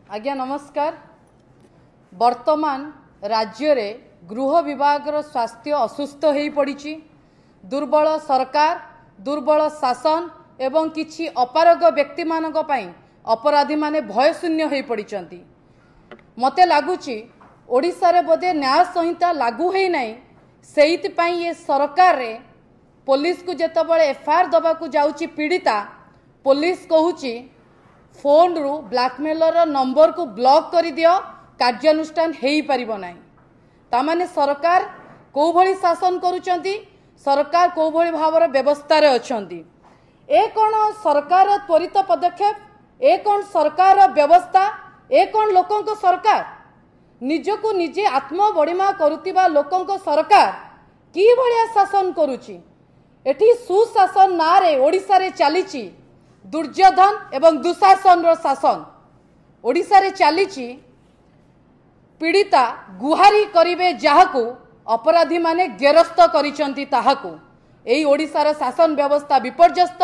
आज्ञा नमस्कार। वर्तमान राज्य रे गृह विभाग स्वास्थ्य असुस्थ हो पड़ी। दुर्बल सरकार, दुर्बल शासन एवं किछि अपारग व्यक्ति मानक पई अपराधी माने भय शून्य हो पड़ी। मते लगुची ओडिशा रे बोधे न्याय संहिता लागू है नहीं, सेहित पई ये सरकार रे पुलिस को जेतबळे एफआईआर दबा को जाउची पीड़िता, पुलिस कहूची फोन रु ब्लैकमेलर नंबर को ब्लॉक कर दियो, कार्यानुष्ठान हेई परिबो नाही। तामाने सरकार को भली शासन करूचंती, सरकार को भली भावर व्यवस्था रे अछंती। ए कोन सरकार त्वरित पदक्षेप, ए कोन सरकार व्यवस्था, ए कोन लोकंक सरकार, निजको निजे आत्म बड़िमा करुतिबा लोकंक सरकार की भलिया शासन करूची। एठी सुशासन नारे ओडिशा रे चलीची दुर्योधन एवं दुशासन रो शासन। ओडिशा रे चलीची पीड़िता गुहारी करिवे जाहाकू अपराधी माने गेरस्त करिसंती ताहाकू। एई ओडिशा रो शासन व्यवस्था विपर्यस्त।